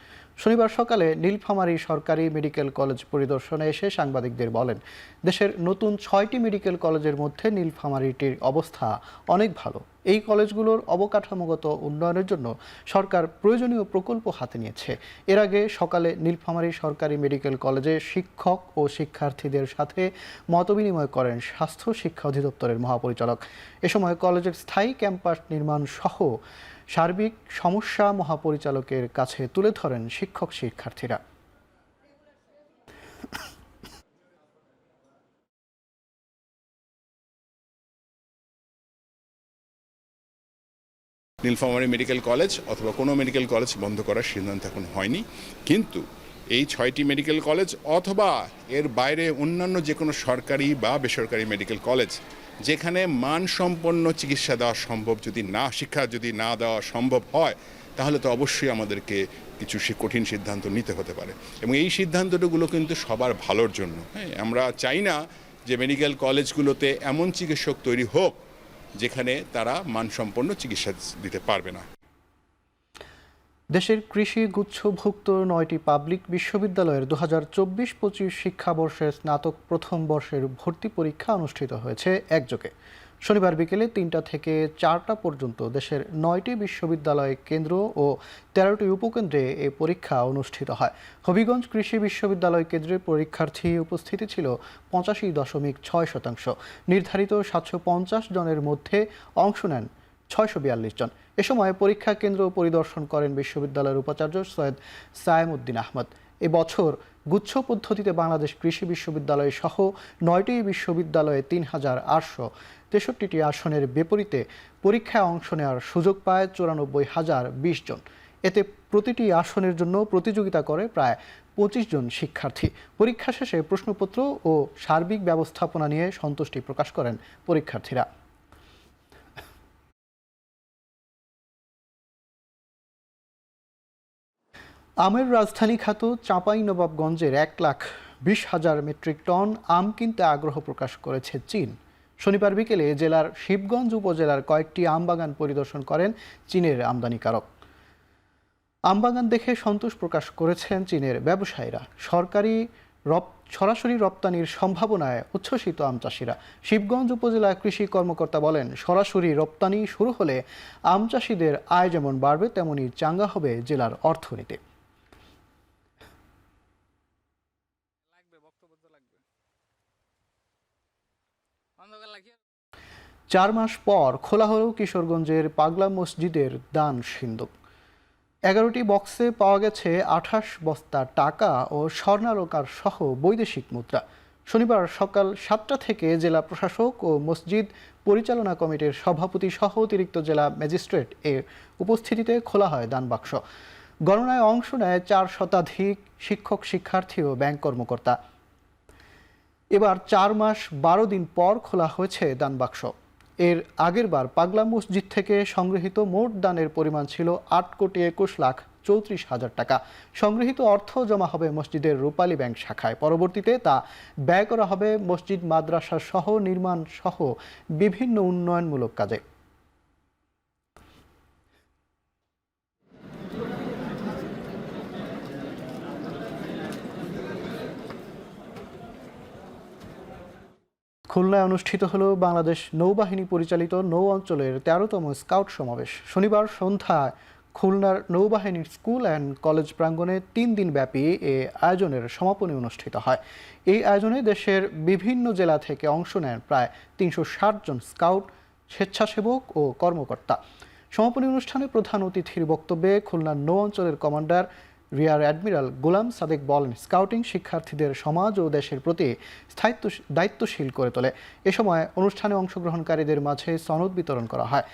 শনিবার সকালে নীলফামারী সরকারি মেডিকেল কলেজ পরিদর্শনে এসে সাংবাদিকদের বলেন, দেশের নতুন 6টি মেডিকেল কলেজের মধ্যে নীলফামারীটির অবস্থা অনেক ভালো। এই কলেজগুলোর অবকাঠামোগত উন্নয়নের জন্য সরকার প্রয়োজনীয় প্রকল্প হাতে নিয়েছে। এর আগে সকালে নীলফামারী সরকারি মেডিকেল কলেজে শিক্ষক ও শিক্ষার্থীদের সাথে মতবিনিময় করেন স্বাস্থ্য শিক্ষা অধিদপ্তরের মহাপরিচালক। এ সময় কলেজের স্থায়ী ক্যাম্পাস নির্মাণ সহ সার্বিক সমস্যা মহাপরিচালকের কাছে তুলে ধরেন শিক্ষক শিক্ষার্থীরা। নীলফামারী মেডিকেল কলেজ অথবা কোনো মেডিকেল কলেজ বন্ধ করার সিদ্ধান্ত এখন হয়নি, কিন্তু এই 6টি মেডিকেল কলেজ অথবা এর বাইরে অন্যান্য যে কোনো সরকারি বা বেসরকারি মেডিকেল কলেজ যেখানে মানসম্পন্ন চিকিৎসা দেওয়া সম্ভব, শিক্ষা যদি না দেওয়া সম্ভব হয়, তাহলে তো অবশ্যই আমাদেরকে কিছু কঠিন সিদ্ধান্ত নিতে হতে পারে। এবং এই সিদ্ধান্তগুলো কিন্তু সবার ভালোর জন্য। হ্যাঁ, আমরা চাই না যে মেডিকেল কলেজগুলোতে এমন চিকিৎসক তৈরি হোক যেখানে তারা মানসম্পন্ন চিকিৎসা দিতে পারবে না। দেশের কৃষি গুচ্ছভুক্ত 9টি পাবলিক বিশ্ববিদ্যালয়ের 2024-25 শিক্ষাবর্ষের স্নাতক প্রথম বর্ষের ভর্তি পরীক্ষা অনুষ্ঠিত হয়েছে একযোগে। শনিবার বিকেলে 3টা থেকে 4টা পর্যন্ত দেশের 9টি বিশ্ববিদ্যালয় কেন্দ্র ও 13টি উপকেন্দ্রে এই পরীক্ষা অনুষ্ঠিত হয়। হবিগঞ্জ কৃষি বিশ্ববিদ্যালয় কেন্দ্রে পরীক্ষার্থী উপস্থিতি ছিল 85.6%। নির্ধারিত 750 জনের মধ্যে অংশ নেন 642 জন। এ সময় পরীক্ষা কেন্দ্র পরিদর্শন করেন বিশ্ববিদ্যালয়ের উপাচার্য সৈয়দ সায়েমউদ্দিন আহমদ। এবছর গুচ্ছ পদ্ধতিতে বাংলাদেশ কৃষি বিশ্ববিদ্যালয় সহ 9টি বিশ্ববিদ্যালয়ে 3863টি আসনের বিপরীতে পরীক্ষায় অংশ নেওয়ার সুযোগ পায় 94,020 জন। এতে প্রতিটি আসনের জন্য প্রতিযোগিতা করে প্রায় 25 জন শিক্ষার্থী। পরীক্ষা শেষে প্রশ্নপত্র ও সার্বিক ব্যবস্থাপনা নিয়ে সন্তুষ্টি প্রকাশ করেন পরীক্ষার্থীরা। আমের রাজধানী খ্যাত চাঁপাইনবাবগঞ্জের 1,20,000 মেট্রিক টন আম কিনতে আগ্রহ প্রকাশ করেছে চীন। শনিবার বিকেলে জেলার শিবগঞ্জ উপজেলার কয়েকটি আমবাগান পরিদর্শন করেন চীনের আমদানিকারক। আমবাগান দেখে সন্তোষ প্রকাশ করেছেন চীনের ব্যবসায়ীরা। সরাসরি রপ্তানির সম্ভাবনায় উচ্ছ্বসিত আম চাষিরা। শিবগঞ্জ উপজেলা কৃষি কর্মকর্তা বলেন, সরাসরি রপ্তানি শুরু হলে আম চাষিদের আয় যেমন বাড়বে, তেমনি চাঙ্গা হবে জেলার অর্থনীতি। 4 মাস পর খোলা হলো কিশোরগঞ্জের পাগলা মসজিদের দান সিন্দুক। 11টি বক্সে পাওয়া গেছে 28 বস্তা টাকা ও স্বর্ণালংকার সহ বৈদেশিক মুদ্রা। শনিবার সকাল 7টা থেকে জেলা প্রশাসক ও মসজিদ পরিচালনা কমিটির সভাপতি সহ অতিরিক্ত জেলা ম্যাজিস্ট্রেট এর উপস্থিতিতে খোলা হয় দান বাক্স। গণনায় অংশ নেয় 4 শতাধিক শিক্ষক, শিক্ষার্থী ও ব্যাংক কর্মকর্তা। এবার 4 মাস 12 দিন পর খোলা হয়েছে দান বাক্স। এর আগের বার পাগলা মসজিদ থেকে সংগৃহীত মোট দানের পরিমাণ ছিল 8,21,34,000 টাকা। সংগৃহীত অর্থ জমা হবে মসজিদের রূপালী ব্যাংক শাখায়। পরবর্তীতে তা ব্যয় করা হবে মসজিদ, মাদ্রাসা সহ নির্মাণ সহ বিভিন্ন উন্নয়নমূলক কাজে। খুলনায় অনুষ্ঠিত হলো বাংলাদেশ নৌবাহিনী পরিচালিত নৌ অঞ্চলের 13তম স্কাউট সমাবেশ। শনিবার সন্ধ্যায় খুলনার নৌবাহিনীর স্কুল অ্যান্ড কলেজ প্রাঙ্গণে 3 দিনব্যাপী এ আয়োজনের সমাপনী অনুষ্ঠিত হয়। এই আয়োজনে দেশের বিভিন্ন জেলা থেকে অংশ নেন প্রায় 360 জন স্কাউট, স্বেচ্ছাসেবক ও কর্মকর্তা। সমাপনী অনুষ্ঠানে প্রধান অতিথির বক্তব্যে খুলনার নৌ অঞ্চলের কমান্ডার রিয়ার অ্যাডমিরাল গোলাম সাদেক বলেন, স্কাউটিং শিক্ষার্থীদের সমাজ ও দেশের প্রতি দায়িত্বশীল করে তোলে। এ সময় অনুষ্ঠানে অংশগ্রহণকারীদের মাঝে সনদ বিতরণ করা হয়।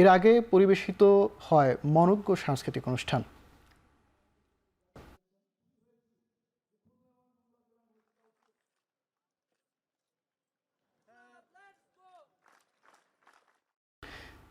এর আগে পরিবেশিত হয় মনোজ্ঞ সাংস্কৃতিক অনুষ্ঠান।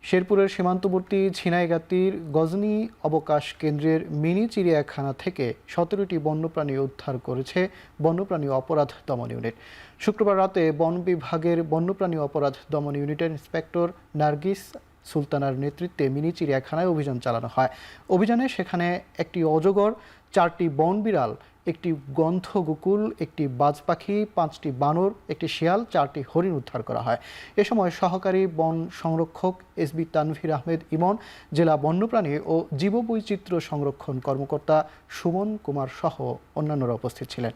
শেরপুরের সীমান্তবর্তী ঝিনাইগাতির গজনী অবকাশ কেন্দ্রের মিনি চিড়িয়াখানা থেকে 17টি বন্যপ্রাণী উদ্ধার করেছে বন্যপ্রাণী অপরাধ দমন ইউনিট। শুক্রবার রাতে বন বিভাগের বন্যপ্রাণী অপরাধ দমন ইউনিটের ইন্সপেক্টর নার্গিস সুলতানার নেতৃত্বে মিনি চিড়িয়াখানায় অভিযান চালানো হয়। অভিযানে সেখানে একটি অজগর, 4টি বন বিড়াল, একটি গন্ধগুকুল, একটি বাজ পাখি, 5টি বানর, একটি শিয়াল, 4টি হরিণ উদ্ধার করা হয়। এ সময় সহকারী বন সংরক্ষক এসবি তানভীর আহমেদ ইমন, জেলা বন্যপ্রাণী ও জীববৈচিত্র্য সংরক্ষণ কর্মকর্তা সুমন কুমার সহ অন্যান্যরা উপস্থিত ছিলেন।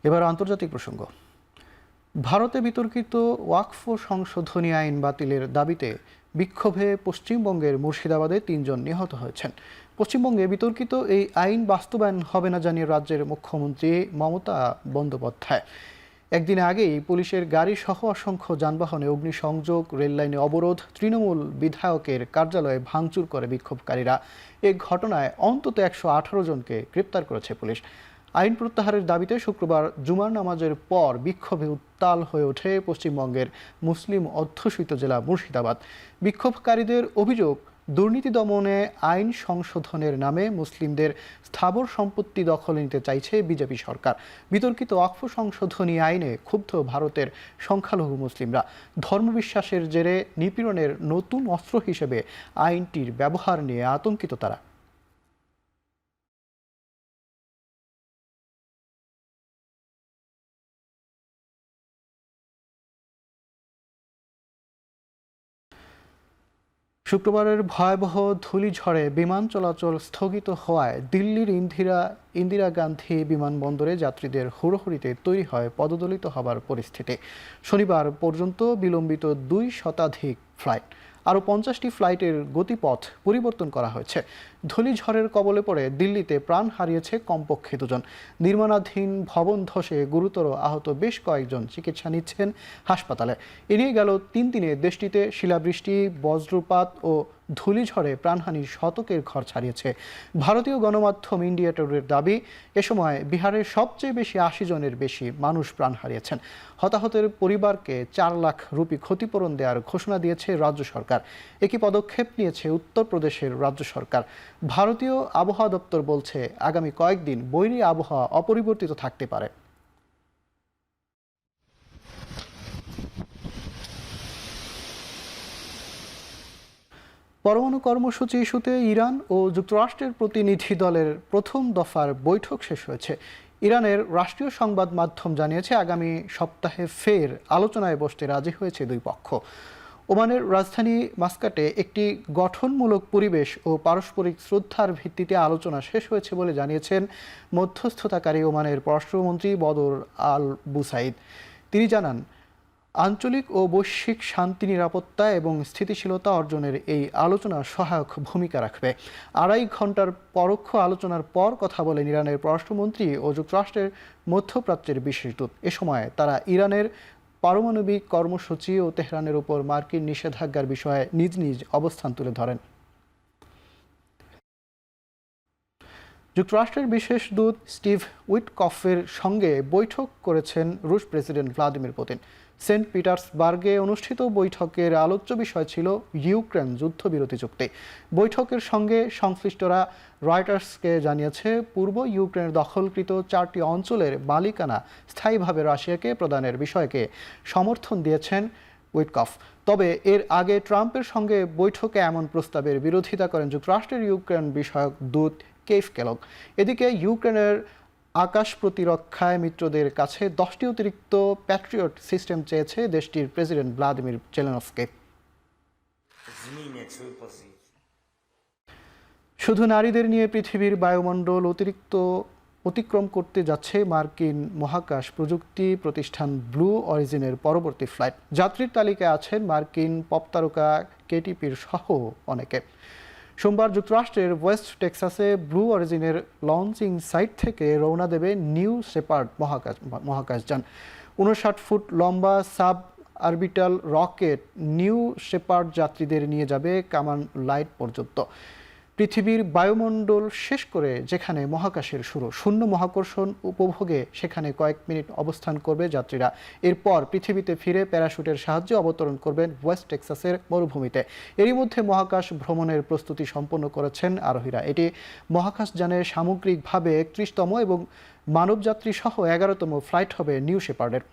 এবার আন্তর্জাতিক প্রসঙ্গ। ভারতে বিতর্কিত ওয়াকফ সংশোধনী আইন বাতিলের দাবিতে বিক্ষোভে পশ্চিমবঙ্গের মুর্শিদাবাদে 3 জন নিহত হয়েছেন। পশ্চিমবঙ্গে বিতর্কিত এই আইন বাস্তবায়ন হবে না জানিয়ে রাজ্যের মুখ্যমন্ত্রী মমতা বন্দ্যোপাধ্যায় একদিন আগেই পুলিশের গাড়ি সহ অসংখ্য যানবাহনে অগ্নিসংযোগ, রেললাইনে অবরোধ, তৃণমূল বিধায়কের কার্যালয়ে ভাঙচুর করে বিক্ষোভকারীরা। এ ঘটনায় অন্তত 118 জনকে গ্রেপ্তার করেছে পুলিশ। আইন প্রত্যাহারের দাবিতে শুক্রবার জুমার নামাজের পর বিক্ষোভে উত্তাল হয়ে ওঠে পশ্চিমবঙ্গের মুসলিম অধ্যুষিত জেলা মুর্শিদাবাদ। বিক্ষোভকারীদের অভিযোগ, দুর্নীতি দমনে আইন সংশোধনের নামে মুসলিমদের স্থাবর সম্পত্তি দখলে নিতে চাইছে বিজেপি সরকার। বিতর্কিত ওয়াকফ সংশোধনী আইনে ক্ষুব্ধ ভারতের সংখ্যালঘু মুসলিমরা। ধর্মবিশ্বাসের জেরে নিপীড়নের নতুন অস্ত্র হিসেবে আইনটির ব্যবহার নিয়ে আতঙ্কিত তারা। শুক্রবারের ভয়াবহ ধূলিঝড়ে বিমান চলাচল স্থগিত হওয়ায় দিল্লির ইন্দিরা গান্ধী বিমানবন্দরে যাত্রীদের হুড়োহুড়িতে তৈরি হয় পদদলিত হবার পরিস্থিতি। শনিবার পর্যন্ত বিলম্বিত 2 শতাধিক ফ্লাইট, আরও 50টি ফ্লাইটের গতিপথ পরিবর্তন করা হয়েছে। ধূলিঝড়ের কবলে পড়ে দিল্লিতে প্রাণ হারিয়েছে কমপক্ষে 2 জন। নির্মাণাধীন ভবন ধসে গুরুতর আহত বেশ কয়েকজন চিকিৎসা নিচ্ছেন হাসপাতালে। এ নিয়ে গেল 3 দিনে দেশটিতে শিলাবৃষ্টি, বজ্রপাত ও ধূলিঝড়ে প্রাণহানির শতকের ঘর ছাড়িয়েছে। ভারতীয় গণমাধ্যম ইন্ডিয়া টুডের দাবি, এ সময় বিহারের সবচেয়ে বেশি 80 জনের বেশি মানুষ প্রাণ হারিয়েছেন। হতাহতের পরিবারকে 4 লাখ রুপি ক্ষতিপূরণ দেওয়ার ঘোষণা দিয়েছে রাজ্য সরকার। একই পদক্ষেপ নিয়েছে উত্তরপ্রদেশের রাজ্য সরকার। ভারতীয় আবহাওয়া দপ্তর বলছে, আগামী কয়েকদিন বৈরী আবহাওয়া অপরিবর্তিত থাকতে পারে। পরমাণু কর্মসূচি ইস্যুতে ইরান ও যুক্তরাষ্ট্রের প্রতিনিধি দলের প্রথম দফার বৈঠক শেষ হয়েছে। ইরানের রাষ্ট্রীয় সংবাদ মাধ্যম জানিয়েছে, আগামী সপ্তাহে ফের আলোচনায় বসতে রাজি হয়েছে 2 পক্ষ। ওমানের রাজধানী মাস্কাটে একটি গঠনমূলক পরিবেশ ও পারস্পরিক শ্রদ্ধার ভিত্তিতে আলোচনা শেষ হয়েছে বলে জানিয়েছেন মধ্যস্থতাকারী ওমানের পররাষ্ট্রমন্ত্রী বদর আল বুসাইদ। তিনি জানান, আঞ্চলিক ও বৈশ্বিক শান্তি, নিরাপত্তা এবং স্থিতিশীলতা অর্জনের এই আলোচনা সহায়ক ভূমিকা রাখবে। 2.5 ঘন্টার পরোক্ষ আলোচনার পর কথা বলেন ইরানের পররাষ্ট্রমন্ত্রী ও যুক্তরাষ্ট্রের মধ্যপ্রাচ্যের বিশেষ দূত। এ সময় তারা ইরানের পারমাণবিক কর্মসূচি ও তেহরানের উপর মার্কিন নিষেধাজ্ঞার বিষয়ে নিজ নিজ অবস্থান তুলে ধরেন। যুক্তরাষ্ট্রের বিশেষ দূত স্টিভ উইটকফের সঙ্গে বৈঠক করেছেন রুশ প্রেসিডেন্ট ভ্লাদিমির পুতিন। সেন্ট পিটার্সবার্গে অনুষ্ঠিত বৈঠকের আলোচ্য বিষয় ছিল ইউক্রেন যুদ্ধবিরতি চুক্তি। বৈঠকের সঙ্গে সংশ্লিষ্টরা রয়টার্সকে জানিয়েছে, পূর্ব ইউক্রেনের দখলকৃত 4টি অঞ্চলের মালিকানা স্থায়ীভাবে রাশিয়াকে প্রদানের বিষয়কে সমর্থন দিয়েছেন উইটকফ। তবে এর আগে ট্রাম্পের সঙ্গে বৈঠকে এমন প্রস্তাবের বিরোধিতা করেন যুক্তরাষ্ট্রের ইউক্রেন বিষয়ক দূত কেইফ কেলগ। এদিকে ইউক্রেনের আকাশ প্রতিরক্ষায় মিত্রদের কাছে 10টি অতিরিক্ত প্যাট্রিয়ট সিস্টেম চেয়েছে দেশটির প্রেসিডেন্ট ভ্লাদিমির জেলেনস্কি। শুধু নারীদের নিয়ে পৃথিবীর বায়ুমণ্ডল অতিক্রম করতে যাচ্ছে মার্কিন মহাকাশ প্রযুক্তি প্রতিষ্ঠান ব্লু অরিজিনের পরবর্তী ফ্লাইট। যাত্রীর তালিকায় আছেন মার্কিন পপ তারকা কেটি পির সহ অনেকে। সোমবার যুক্তরাষ্ট্রের ওয়েস্ট টেক্সাসে ব্লু অরিজিনের লঞ্চিং সাইট থেকে রওনা দেবে নিউ শেপার্ড মহাকাশযান। 59 ফুট লম্বা sub orbital rocket new shepherd যাত্রীদের নিয়ে যাবে কামান লাইট পর্যন্ত। পৃথিবীর বায়ুমণ্ডল শেষ করে যেখানে মহাকাশের শুরু, শূন্য মহাকর্ষণ উপভোগে সেখানে কয়েক মিনিট অবস্থান করবে যাত্রীরা। এরপর পৃথিবীতে ফিরে প্যারাশুটের সাহায্যে অবতরণ করবেন ওয়েস্ট টেক্সাসের মরুভূমিতে। এরই মধ্যে মহাকাশ ভ্রমণের প্রস্তুতি সম্পন্ন করেছেন আরোহীরা। এটি মহাকাশযানের সামগ্রিকভাবে 31তম এবং মানবযাত্রী সহ 11তম ফ্লাইট হবে নিউ শেপার্ডের।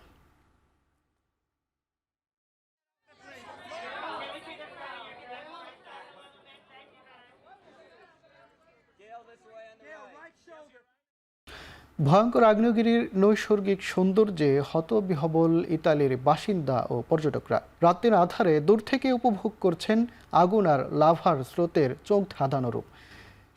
ভয়ঙ্কর আগ্নেয়গিরির নৈসর্গিক সৌন্দর্যে হতবিহ্বল ইতালির বাসিন্দা ও পর্যটকরা রাতের আধারে দূর থেকে উপভোগ করছেন আগুন আর লাভার স্রোতের চোখ ধাঁধানো রূপ।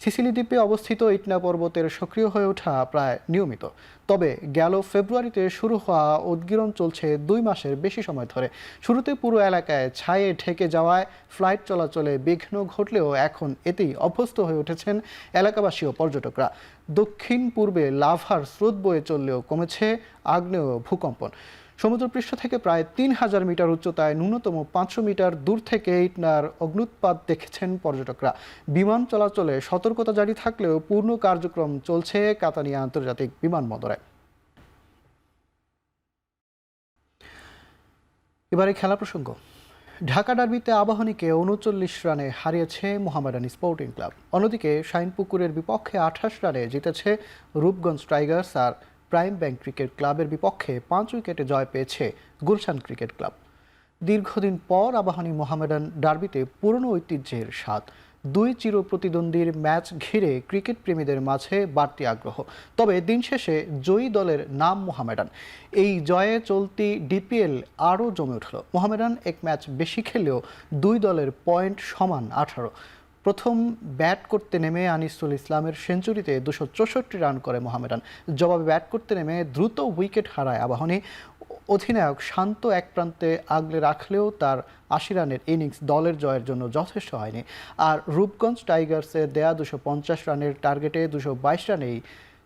সিসিলি দ্বীপে অবস্থিত ইটনা পর্বতের সক্রিয় হয়ে ওঠা প্রায় নিয়মিত। তবে গেল ফেব্রুয়ারিতে শুরু হওয়া উদগীরণ চলছে 2 মাসের বেশি সময় ধরে। শুরুতে পুরো এলাকায় ছায়ে ঢেকে যাওয়ায় ফ্লাইট চলাচলে বিঘ্ন ঘটলেও এখন এতেই অভ্যস্ত হয়ে উঠেছেন এলাকাবাসী ও পর্যটকরা। দক্ষিণ পূর্বে লাভার স্রোত বয়ে চললেও কমেছে আগ্নেয় ভূকম্পন। সমুদ্রপৃষ্ঠ থেকে প্রায় 3000 মিটার উচ্চতায় ন্যূনতম 500 মিটার দূর থেকে ইটনার অগ্নুৎপাত দেখেছেন পর্যটকরা। বিমান চলাচলে সতর্কতা জারি থাকলেও পূর্ণ কার্যক্রম চলছে কাতানিয়া আন্তর্জাতিক বিমানবন্দরে। এবারে খেলা প্রসঙ্গ। ঢাকা ডার্বিতে আবাহনীকে 39 রানে হারিয়েছে মোহামেডান স্পোর্টিং ক্লাব। অন্যদিকে শাইনপুকুরের বিপক্ষে 28 রানে জিতেছে রূপগঞ্জ টাইগার্স আর প্রাইম ব্যাংক ক্রিকেট ক্লাবের বিপক্ষে 5 উইকেটে জয় পেয়েছে গুলশান ক্রিকেট ক্লাব। দীর্ঘদিন পর আবাহনী মোহামেডান ডার্বিতে পুরনো ঐতিহ্যের স্বাদ। 2 চির প্রতিদ্বন্দ্বীর ম্যাচ ঘিরে ক্রিকেট প্রেমীদের মাঝে বাড়তি আগ্রহ। তবে দিন শেষে জয়ী দলের নাম মোহামেডান। এই জয়ে চলতি ডিপিএল আরও জমে উঠল। মোহামেডান এক ম্যাচ বেশি খেলেও 2 দলের পয়েন্ট সমান 18। প্রথম ব্যাট করতে নেমে আনিসুল ইসলামের সেঞ্চুরিতে 264 রান করে মোহামেডান। জবাবে ব্যাট করতে নেমে দ্রুত উইকেট হারায় আবাহনী। অধিনায়ক শান্ত এক প্রান্তে আগলে রাখলেও তার 80 রানের ইনিংস দলের জয়ের জন্য যথেষ্ট হয়নি। আর রূপগঞ্জ টাইগার্সের দেয়া 250 রানের টার্গেটে 222 রানেই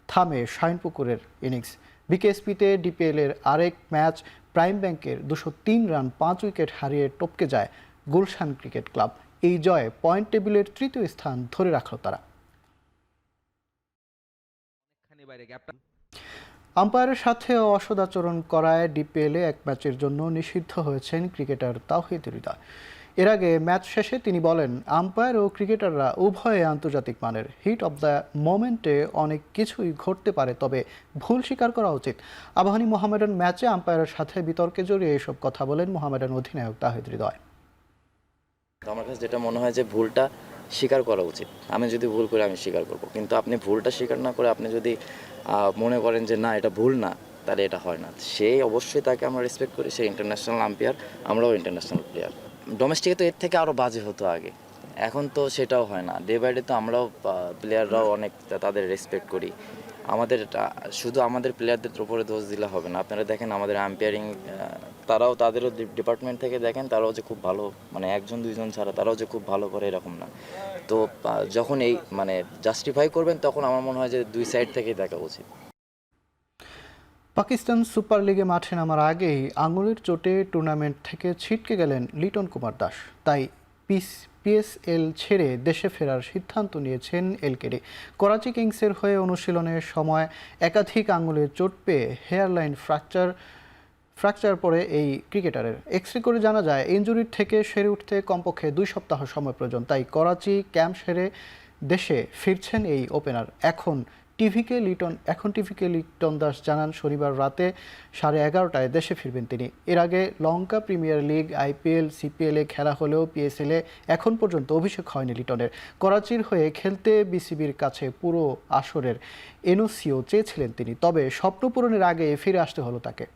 থামে শাইনপুকুরের ইনিংস। বিকেএসপিতে ডিপিএলের আরেক ম্যাচ প্রাইম ব্যাংকের 203 রান 5 উইকেট হারিয়ে টপকে যায় গুলশান ক্রিকেট ক্লাব। এই জয়ে পয়েন্ট টেবিলের 3য় স্থান ধরে রাখল তারা। আম্পায়ারের সাথে অসদাচরণ করায় ডিপিএলে এক ম্যাচের জন্য নিষিদ্ধ হয়েছেন ক্রিকেটার তাওহিদ হৃদয়। এর আগে ম্যাচ শেষে তিনি বলেন, আম্পায়ার ও ক্রিকেটাররা উভয়ে আন্তর্জাতিক মানের। হিট অব দ্য মোমেন্টে অনেক কিছুই ঘটতে পারে, তবে ভুল স্বীকার করা উচিত। আবাহনী মোহামেডান ম্যাচে আম্পায়ারের সাথে বিতর্কে জড়িয়ে এসব কথা বলেন মোহামেডান অধিনায়ক তাওহিদ হৃদয়। আমার কাছে যেটা মনে হয় যে ভুলটা স্বীকার করা উচিত। আমি যদি ভুল করি আমি স্বীকার করব, কিন্তু আপনি ভুলটা স্বীকার না করে আপনি যদি মনে করেন যে না এটা ভুল না, তাহলে এটা হয় না। সে অবশ্যই তাকে আমরা রেসপেক্ট করি, সে ইন্টারন্যাশনাল আম্পায়ার, আমরাও ইন্টারন্যাশনাল প্লেয়ার। ডোমেস্টিকে তো এর থেকে আরও বাজে হতো আগে, এখন তো সেটাও হয় না। ডে বাই ডে তো আমরাও প্লেয়াররাও অনেক তাদের রেসপেক্ট করি। আমাদের শুধু আমাদের প্লেয়ারদের উপরে দোষ দিলে হবে না। আপনারা দেখেন আমাদের আম্পায়ারিং, তারাও তাদেরও ডিপার্টমেন্ট থেকে দেখেন, তারাও যে খুব ভালো, মানে 1-2 ছাড়া তারাও যে খুব ভালো করে এরকম না। তো যখন এই মানে জাস্টিফাই করবেন তখন আমার মনে হয় যে 2 সাইড থেকেই দেখা উচিত। পাকিস্তান সুপার লিগে মাঠে নামার আগেই আঙুলের চোটে টুর্নামেন্ট থেকে ছিটকে গেলেন লিটন কুমার দাস। তাই পিএসএল ছেড়ে দেশে ফেরার সিদ্ধান্ত নিয়েছেন এলকেডি। করাচি কিংসের হয়ে অনুশীলনের সময় একাধিক আঙুলের চোট পেয়ে হেয়ারলাইন ফ্র্যাকচার পড়ে এই ক্রিকেটারের। এক্সরে করে জানা যায় ইনজুরির থেকে সেরে উঠতে কমপক্ষে 2 সপ্তাহ সময় প্রয়োজন। তাই করাচি ক্যাম্প সেরে দেশে ফিরছেন এই ওপেনার। এখন টিভিকে লিটন দাস জানান শনিবার রাতে 11:30টায় দেশে ফিরবেন তিনি। এর আগে লঙ্কা প্রিমিয়ার লিগ, আইপিএল, সিপিএলে খেলা হলেও পিএসএলে এখন পর্যন্ত অভিষেক হয়নি লিটনের। করাচির হয়ে খেলতে বিসিবির কাছে পুরো আসরের এনওসিও চেয়েছিলেন তিনি, তবে স্বপ্ন পূরণের আগে ফিরে আসতে হলো তাকে।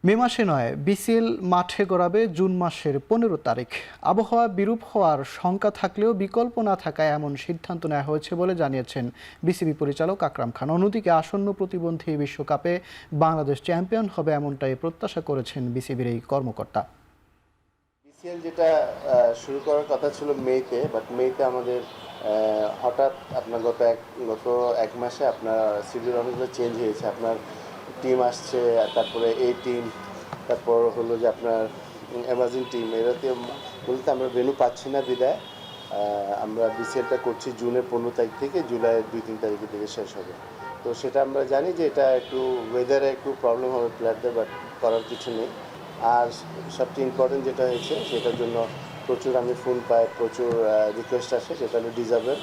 মে মাসে নয়, বিসিএল মাঠে গড়াবে জুন মাসের 15 তারিখ। আবহাওয়া বিরূপ হওয়ার শঙ্কা থাকলেও বিকল্প না থাকায় এমন সিদ্ধান্ত নেওয়া হয়েছে বলে জানিয়েছেন বিসিবি পরিচালক আকরাম খান। অন্যদিকে আসন্ন প্রতিবন্ধী বিশ্বকাপে বাংলাদেশ চ্যাম্পিয়ন হবে এমনটাই প্রত্যাশা করেছেন বিসিবির এই কর্মকর্তা। বিসিএল যেটা শুরু করার কথা ছিল মেতে, বাট মেতে আমাদের হঠাৎ আপনার গত এক মাসে আপনার শিডিউল অনেকগুলো চেঞ্জ হয়েছে। আপনার টিম আসছে, তারপরে এই টিম, তারপর হলো যে আপনার অ্যামাজিং টিম, এরাতে বলতে আমরা ভেন্যু পাচ্ছি না বিদায় আমরা বিসিএলটা করছি জুনের 15 তারিখ থেকে জুলাইয়ের 2-3 তারিখের দিকে শেষ হবে। তো সেটা আমরা জানি যে এটা একটু ওয়েদারে একটু প্রবলেম হবে প্লেয়ারদের, বাট করার কিছু নেই। আর সবচেয়ে ইম্পর্টেন্ট যেটা হয়েছে সেটার জন্য প্রচুর আমি ফোন পাই, প্রচুর রিকোয়েস্ট আসে, সেটা হলো ডিজাবেল।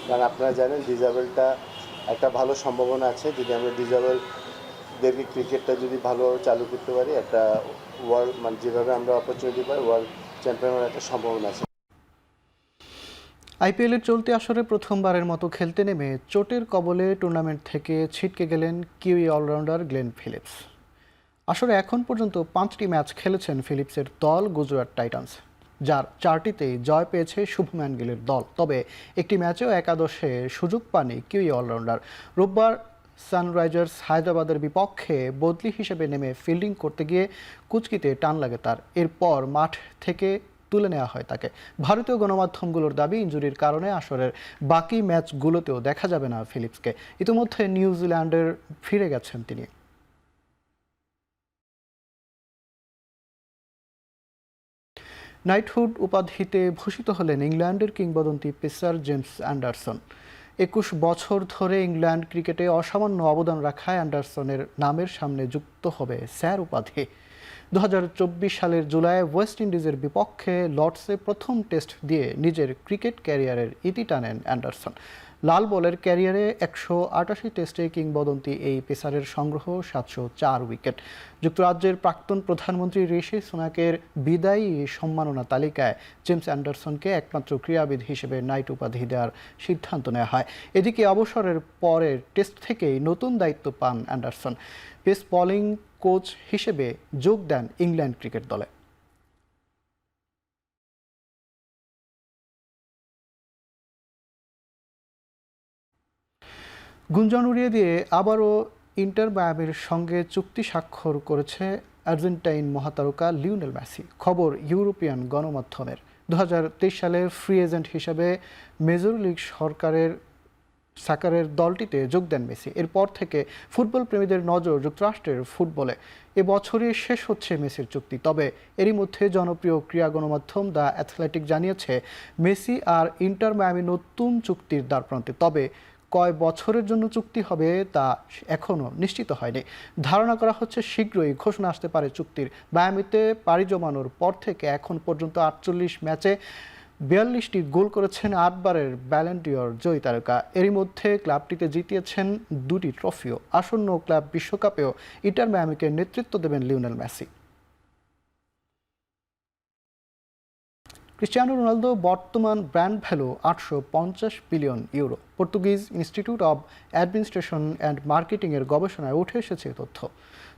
কারণ আপনারা জানেন ডিজাবেলটা একটা ভালো সম্ভাবনা আছে, যদি আমরা ডিজাবেলদেরকে ক্রিকেটটা যদি ভালো চালু করতে পারি, একটা ওয়ার্ল্ড মানে যেভাবে আমরা অপরচুনিটি পাই ওয়ার্ল্ড চ্যাম্পিয়নের একটা সম্ভাবনা আছে। আইপিএলের চলতি আসরে প্রথমবারের মতো খেলতে নেমে চোটের কবলে টুর্নামেন্ট থেকে ছিটকে গেলেন কিউই অলরাউন্ডার গ্লেন ফিলিপস। আসরে এখন পর্যন্ত 5টি ম্যাচ খেলেছেন ফিলিপসের দল গুজরাট টাইটান্স, যার 4টিতেই জয় পেয়েছে শুভম্যান গিলের দল। তবে একটি ম্যাচেও একাদশে সুযোগ পাননি কিউই অলরাউন্ডার। রোববার সানরাইজার্স হায়দ্রাবাদের বিপক্ষে বদলি হিসেবে নেমে ফিল্ডিং করতে গিয়ে কুচকিতে টান লাগে তার। এরপর মাঠ থেকে তুলে নেওয়া হয় তাকে। ভারতীয় গণমাধ্যমগুলোর দাবি, ইনজুরির কারণে আসরের বাকি ম্যাচগুলোতেও দেখা যাবে না ফিলিপসকে। ইতিমধ্যে নিউজিল্যান্ডের ফিরে গেছেন তিনি। নাইটহুড উপাধিতে ভূষিত হলেন ইংল্যান্ডের কিংবদন্তি পেসার জেমস অ্যান্ডারসন। 21 বছর ধরে ইংল্যান্ড ক্রিকেটে অসামান্য অবদান রাখায় অ্যান্ডারসনের নামের সামনে যুক্ত হবে স্যার উপাধি। 2024 সালের জুলাই ওয়েস্ট ইন্ডিজের বিপক্ষে লর্ডসে প্রথম টেস্ট দিয়ে নিজের ক্রিকেট ক্যারিয়ারের ইতি টানেন অ্যান্ডারসন। লাল বলের ক্যারিয়ারে 188 টেস্টে কিংবদন্তি এই পেসারের সংগ্রহ 704 উইকেট। যুক্তরাজ্যের প্রাক্তন প্রধানমন্ত্রী ঋষি সুনাকের বিদায়ী সম্মাননা তালিকায় জেমস অ্যান্ডারসনকে একমাত্র ক্রীড়াবিদ হিসেবে নাইট উপাধি দেওয়ার সিদ্ধান্ত নেওয়া হয়। এদিকে অবসরের পরের টেস্ট থেকেই নতুন দায়িত্ব পান অ্যান্ডারসন। পেস বোলিং কোচ হিসেবে যোগ দেন ইংল্যান্ড ক্রিকেট দলে। গুঞ্জন উড়িয়ে দিয়ে আবারও ইন্টার মায়ামির সঙ্গে চুক্তি স্বাক্ষর করেছে আর্জেন্টাইন মহাতারকা লিওনেল মেসি। খবর ইউরোপিয়ান গণমাধ্যমের। 2023 সালে ফ্রি এজেন্ট হিসেবে মেজর লিগ সাকারের দলটিতে যোগ দেন মেসি। এরপর থেকে ফুটবল প্রেমীদের নজর যুক্তরাষ্ট্রের ফুটবলে। এবছরই শেষ হচ্ছে মেসির চুক্তি। তবে এরই মধ্যে জনপ্রিয় ক্রীড়া গণমাধ্যম দ্য অ্যাথলেটিক জানিয়েছে মেসি আর ইন্টার মায়ামি নতুন চুক্তির দ্বারপ্রান্তে। তবে কয় বছরের জন্য চুক্তি হবে তা এখনও নিশ্চিত হয়নি। ধারণা করা হচ্ছে শীঘ্রই ঘোষণা আসতে পারে চুক্তির। মায়ামিতে পাড়ি জমানোর পর থেকে এখন পর্যন্ত 48 ম্যাচে 42টি গোল করেছেন 8 বারের ব্যালন ডি'র জয়ী তারকা। এরই মধ্যে ক্লাবটিতে জিতিয়েছেন 2টি ট্রফিও। আসন্ন ক্লাব বিশ্বকাপেও ইন্টার মায়ামিকে নেতৃত্ব দেবেন লিওনেল মেসি। ক্রিস্টিয়ানো রোনালদো বর্তমান brand value 850 billion euro. Portuguese institute of administration and মার্কেটিংয়ের গবেষণায় উঠে এসেছে তথ্য।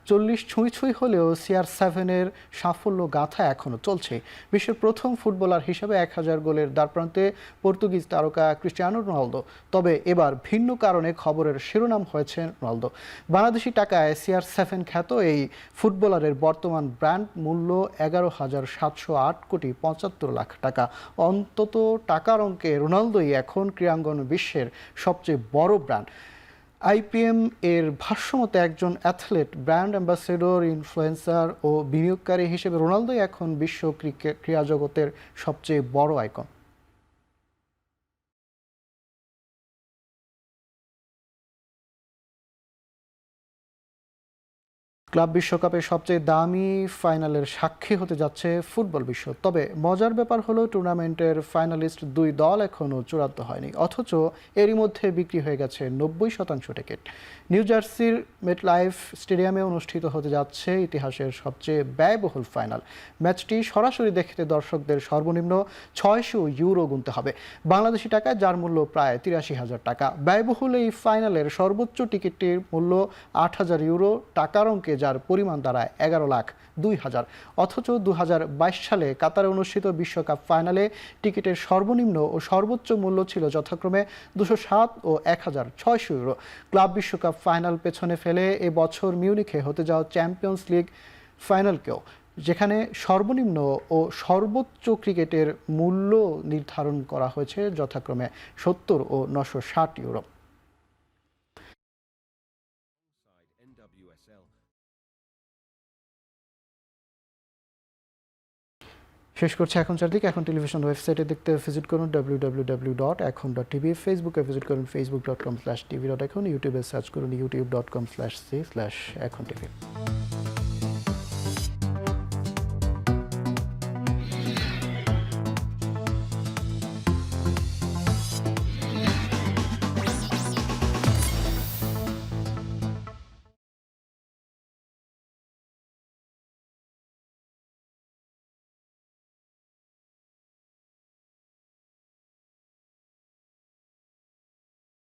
40 ছুঁই হলেও CR7-এর সাফল্য গাথা এখনও চলছে। বিশ্বের প্রথম ফুটবলার হিসেবে 1000 গোলের দ্বারপ্রান্তে পর্তুগিজ তারকা ক্রিস্টিয়ানো রোনালদো। তবে এবার ভিন্ন কারণে খবরের শিরোনাম হয়েছে রোনালদো। বাংলাদেশি টাকায় CR7 খ্যাত এই ফুটবলারের বর্তমান ব্র্যান্ড মূল্য 11,708 কোটি 75 লাখ টাকা। অন্তত টাকার অঙ্কে রোনালদোই এখন ক্রীড়াঙ্গন বিশ্বের সবচেয়ে বড় ব্র্যান্ড। IPM এর ভাষ্যমতে একজন অ্যাথলেট, ব্র্যান্ড অ্যাম্বাসেডর, ইনফ্লুয়েন্সার ও বিনিয়োগকারী হিসেবে রোনালদোই এখন বিশ্ব ক্রীড়া জগতের সবচেয়ে বড় আইকন। ক্লাব বিশ্বকাপের সবচেয়ে দামি ফাইনালের সাক্ষী হতে যাচ্ছে ফুটবল বিশ্ব। তবে মজার ব্যাপার হলো টুর্নামেন্টের ফাইনালিস্ট 2 দল এখনও চূড়ান্ত হয়নি, অথচ এরই মধ্যে বিক্রি হয়ে গেছে 90% টিকিট। নিউ জার্সির মেটলাইফ স্টেডিয়ামে অনুষ্ঠিত হতে যাচ্ছে ইতিহাসের সবচেয়ে ব্যয়বহুল ফাইনাল। ম্যাচটি সরাসরি দেখতে দর্শকদের সর্বনিম্ন 600 ইউরো গুনতে হবে বাংলাদেশি টাকায়, যার মূল্য প্রায় 83,000 টাকা। ব্যয়বহুল এই ফাইনালের সর্বোচ্চ টিকিটটির মূল্য 8,000 ইউরো। টাকার অঙ্কে যার পরিমাণ দাঁড়ায় 11,02,000। অথচ 2022 সালে কাতারে অনুষ্ঠিত বিশ্বকাপ ফাইনালে টিকিটের সর্বনিম্ন ও সর্বোচ্চ মূল্য ছিল যথাক্রমে 207 ও 1,600 ইউরো। ক্লাব বিশ্বকাপ ফাইনাল পেছনে ফেলে এবছর মিউনিখে হতে যাওয়া চ্যাম্পিয়ন্স লিগ ফাইনালকেও, যেখানে সর্বনিম্ন ও সর্বোচ্চ ক্রিকেটের মূল্য নির্ধারণ করা হয়েছে যথাক্রমে 70 ও 960 ইউরো। শেষ করছে এখন চারদিক। এখন টেলিভিশন ওয়েবসাইটে দেখতে ভিজিট করুন www.ekhon.tv, ফেসবুকে ভিজিট করুন facebook.com/tv.ekhon, ইউটিউবে সার্চ করুন youtube.com/c/ekhon tv।